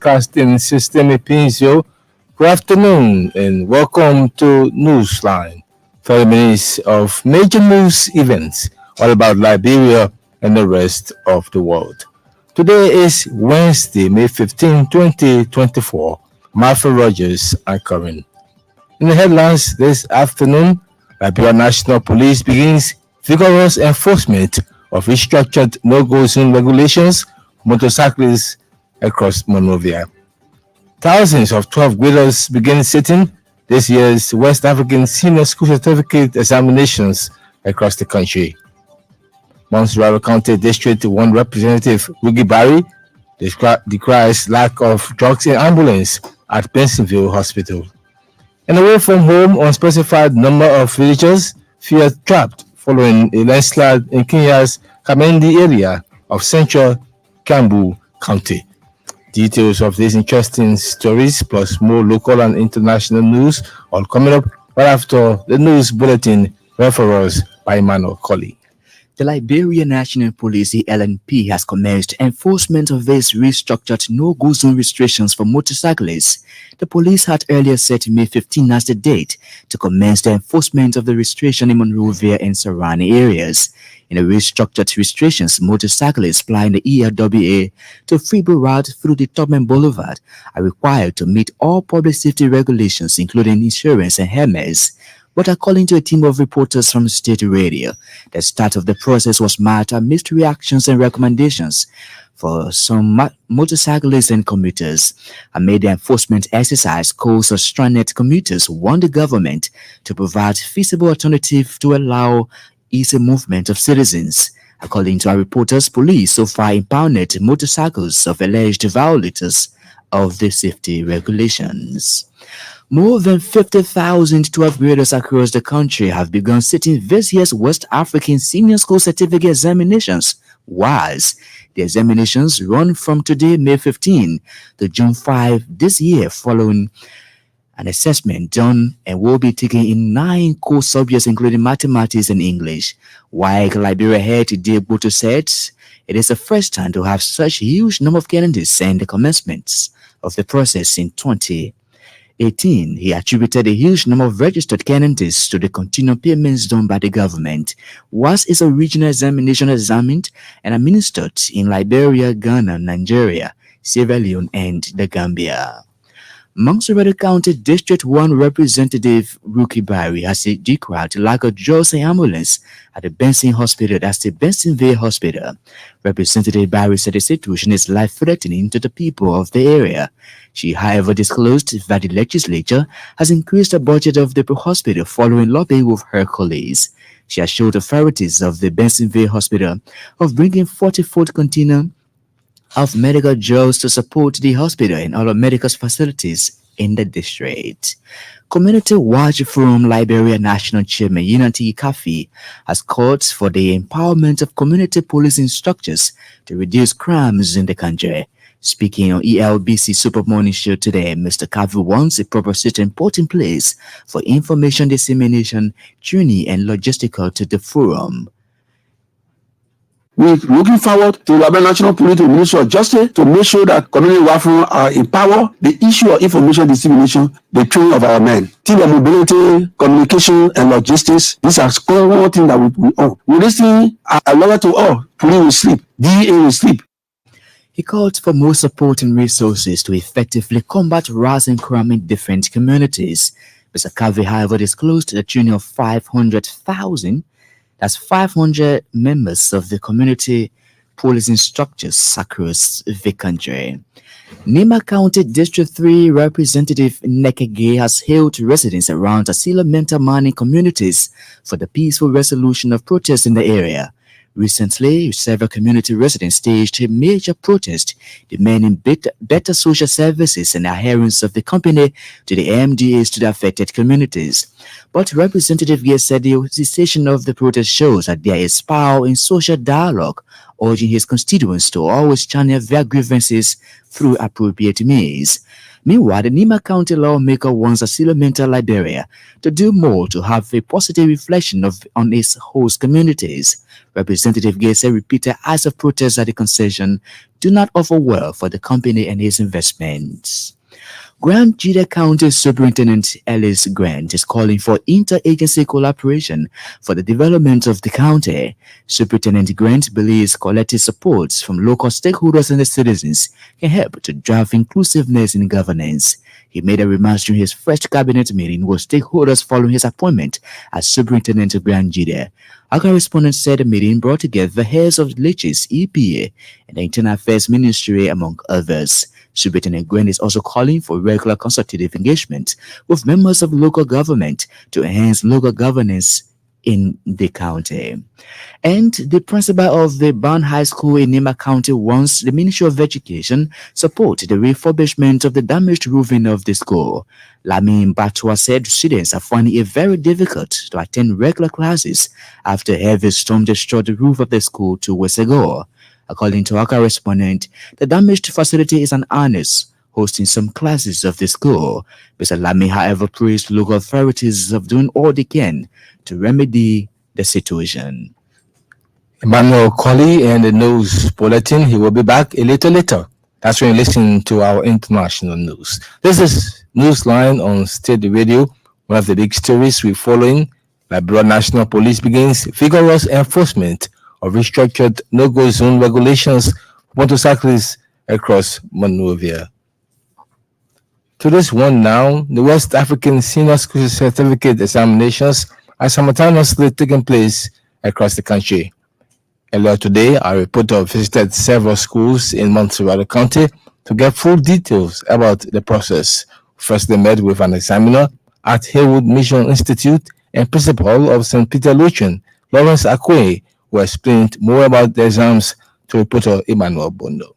Broadcasting System Pinzo. Good afternoon and welcome to Newsline. 30 minutes of major news events all about Liberia and the rest of the world. Today is Wednesday, May 15, 2024. Martha Rogers anchoring. In the headlines this afternoon, Liberia National Police begins vigorous enforcement of restructured no-go zone regulations for motorcyclists across Monrovia. Thousands of 12th graders begin sitting this year's West African Senior School Certificate examinations across the country. Montserrat County District 1 Representative Rugi Barry decries lack of drugs in ambulance at Bensonville Hospital. And away from home, unspecified number of villagers feel trapped following a landslide in Kenya's Kamendi area of central Kiambu County. Details of these interesting stories plus more local and international news all coming up right after the news bulletin read for us by Emmanuel Colley. The Liberia National Police (ELNP) has commenced enforcement of its restructured no-go zone restrictions for motorcyclists. The police had earlier set May 15 as the date to commence the enforcement of the restriction in Monrovia and surrounding areas. In the restructured restrictions, motorcyclists flying the ELWA to Freeway route through the Tubman Boulevard are required to meet all public safety regulations, including insurance and helmets. But according to a team of reporters from State Radio, the start of the process was marked amidst reactions and recommendations for some motorcyclists and commuters. Amid the enforcement exercise, calls of stranded commuters want the government to provide feasible alternative to allow easy movement of citizens. According to our reporters, police so far impounded motorcycles of alleged violators of the safety regulations. More than 50,000 12th graders across the country have begun sitting this year's West African Senior School Certificate examinations. WAS. The examinations run from today, May 15, to June 5 this year, following an assessment done and will be taken in 9 core subjects, including mathematics and English. While Liberia head Dave Boto said it is the first time to have such a huge number of candidates and the commencement of the process in 2018. He attributed a huge number of registered candidates to the continual payments done by the government. WAS is a regional examination examined and administered in Liberia, Ghana, Nigeria, Sierra Leone, and the Gambia. Montserrat County District 1 Representative Ruki Barry has decried lack of drugs and ambulance at the Benson Hospital, that's the Bensonville Hospital. Representative Barry said the situation is life-threatening to the people of the area. She, however, disclosed that the legislature has increased the budget of the hospital following lobbying with her colleagues. She assured authorities of the Bensonville Hospital of bringing 40-foot container of medical drugs to support the hospital and other medical facilities in the district. Community Watch from Liberia National Chairman Unity Kafi has called for the empowerment of community policing structures to reduce crimes in the country. Speaking on ELBC Super Morning Show today, Mr. Kavi wants a proper system put in place for information dissemination, training, and logistical to the forum. We're looking forward to the National Police and Ministry of Justice to make sure that community welfare are empowered. The issue of information dissemination, the training of our men, team of mobility, communication, and logistics. These are one thing that we own. We listen a lot to all. Police will sleep. DEA will sleep. He called for more support and resources to effectively combat rising crime in different communities. Mr. Kavi, however, disclosed a training of 500,000. That's 500 members of the community policing structures across the country. Nima County District 3 Representative Nekege has hailed residents around Asila mental mining communities for the peaceful resolution of protests in the area. Recently, several community residents staged a major protest demanding better social services and adherence of the company to the MDAs to the affected communities. But Representative Gay said the cessation of the protest shows that there is power in social dialogue, urging his constituents to always channel their grievances through appropriate means. Meanwhile, the Nima County lawmaker wants Asilo Mental Liberia to do more to have a positive reflection on its host communities. Representative Gay said repeated acts of protest at the concession do not offer well for the company and its investments. Grand Jida County Superintendent Ellis Grant is calling for interagency collaboration for the development of the county. Superintendent Grant believes collective support from local stakeholders and the citizens can help to drive inclusiveness in governance. He made a remark during his first cabinet meeting with stakeholders following his appointment as Superintendent of Grand Jida. Our correspondent said the meeting brought together the heads of Lichis, EPA, and the Internal Affairs Ministry, among others. Superintendent Grant is also calling for regular consultative engagement with members of local government to enhance local governance in the county. And the principal of the Barn High School in Nima County wants the Ministry of Education support the refurbishment of the damaged roofing of the school. Lamin Batwa said students are finding it very difficult to attend regular classes after a heavy storm destroyed the roof of the school 2 weeks ago. According to our correspondent, the damaged facility is an annex hosting some classes of the school. Mr. Lamy, however, praised local authorities of doing all they can to remedy the situation. Emmanuel Colley and the news bulletin. He will be back a little later. That's when you listen to our international news. This is Newsline on State Radio. One of the big stories we're following: Liberia National Police begins vigorous enforcement of restructured no-go zone regulations for motorcyclists across Monrovia. To this one now, the West African Senior School Certificate examinations are simultaneously taking place across the country. Earlier today, our reporter visited several schools in Montserrat County to get full details about the process. First, they met with an examiner at Haywood Mission Institute and principal of St. Peter Lutheran, Lawrence Akwe, who explained more about the exams to reporter Emmanuel Bondo.